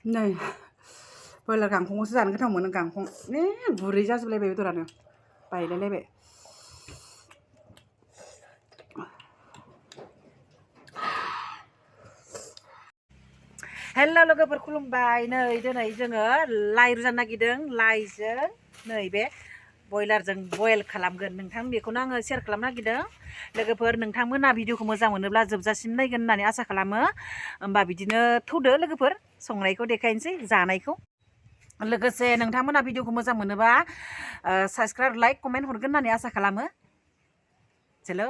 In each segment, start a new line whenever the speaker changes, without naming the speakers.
नै बयलार गांखंखौसो जानो गोथाव मोनो गांखं गुरै जाजोबलायबाय बेदरानो बायलायलायबाय हेल' लोगोफोर खुलुमबाय नै दिनै जोङो लाइ रुजानो नागिरदों लाइजों नैबे बयलारजों बयल खालामगोन नोंथां बेखौनो आङो शेयार खालामनो नागिरदों लोगोफोर नोंथांमोना भिडिअखौ मोजां मोनोब्ला जोबजासिम नायगोन होननानै आसा खालामो होमबा बिदिनो थौदो लोगोफोर संनायखौ देखायनोसै जानायखौ लोगोसे नोंथांमोना भिडिअखौ मोजां मोनोबा साबस्क्राइब लाइक कमेन्ट हरगोन होननानै आसा खालामो हेल'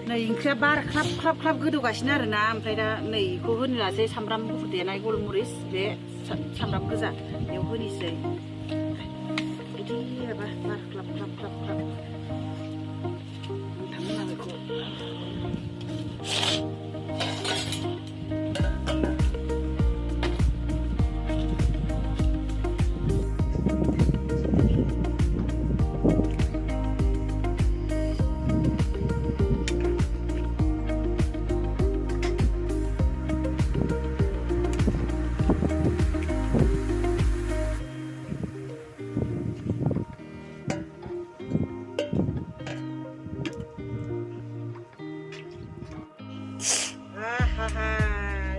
नै ओंख्रिया बार ख्लाब ख्लाब ख्लाब गोदौगासिनो आरोना ओमफ्राय दा नै बेखौ होनोसै सामब्राम गुफुर देनाय गलमरिस बे सामब्राम गोजा बेयाव होनोसै बिदि माबा बार ख्लाब ख्लाब ख्लाब ख्लाब नोंथांमोना बेखौ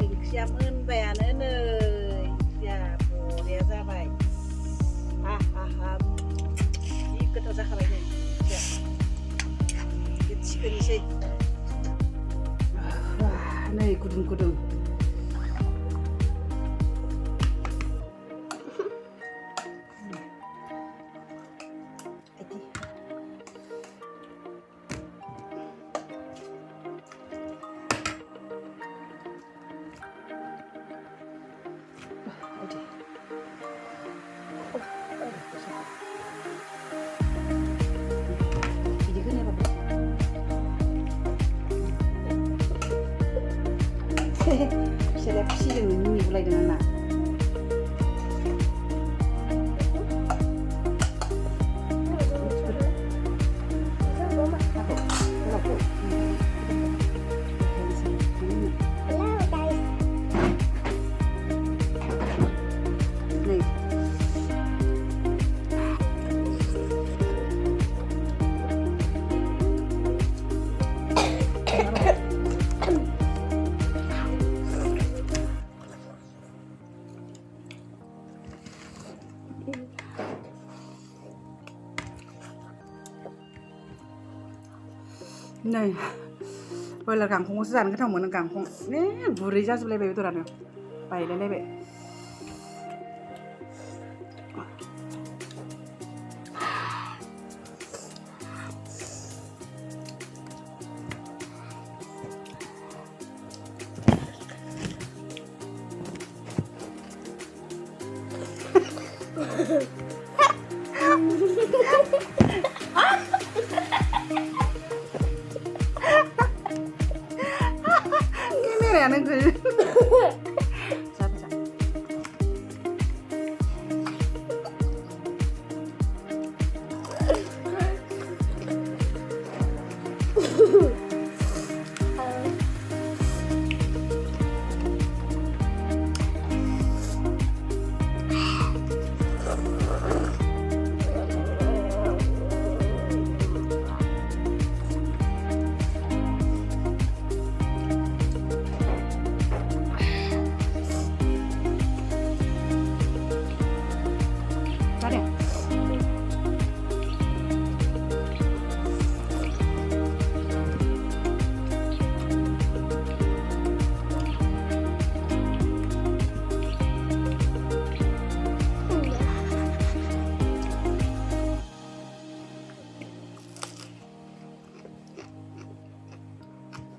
ओंख्रिया मोनबायानो नै ओंख्रिया बरिया जाबाय जि गोथाव जाखाबाय नै ओंख्रिया थिखोनोसै नै गुदुं गुदुं फिसाया खुसिजों मिनिगुलायदों आंना नै बयलार गांखंखौसो जानो गोथाव मोनो गांखं गुरै जाजोबलायबाय बेदरानो बायलायलायबाय kameranya gue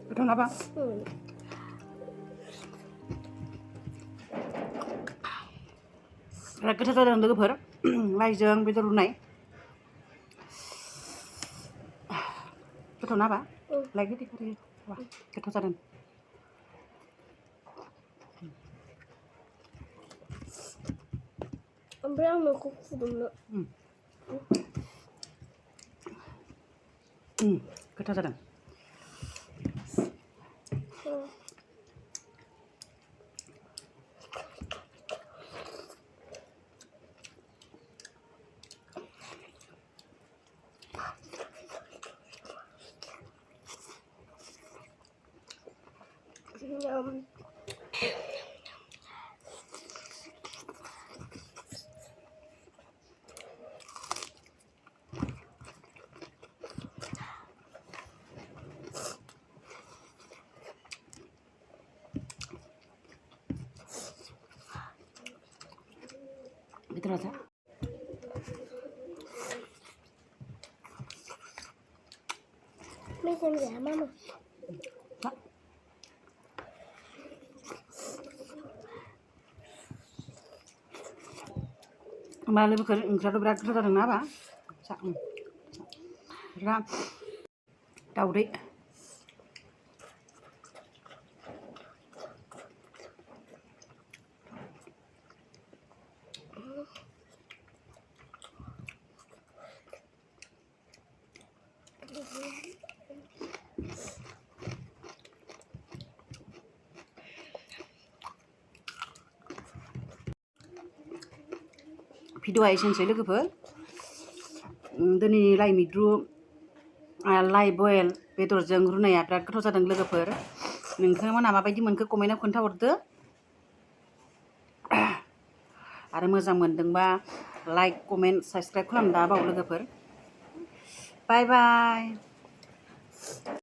betul apa? गोथाव जादों लोगोफोर लाइजों बेदर रुनाय गोथाव ना बा लाइ गोदै गोदै गोथाव जादों
ओमफ्राय आं नोंखौ फुदुंनो
गोथाव जादों
Itu rasa.
Mấy xem giả mama.
Tak. Kembali satu berat kita dengan apa? Sak. Ram. Daudi. भिडिअआ एसेनोसै लोगोफोर दिनैनि लाइ मैद्रु लाइ बयल बेदरजों रुनाया बिराद गोथाव जादों लोगोफोर नोंथांमोना माबायदि मोनखो कमेन्टआव खोन्थाहरदो आरो मोजां मोनदोंबा लाइक कमेन्ट साबस्क्राइब खालामनो दाबाव लोगोफोर बाय बाय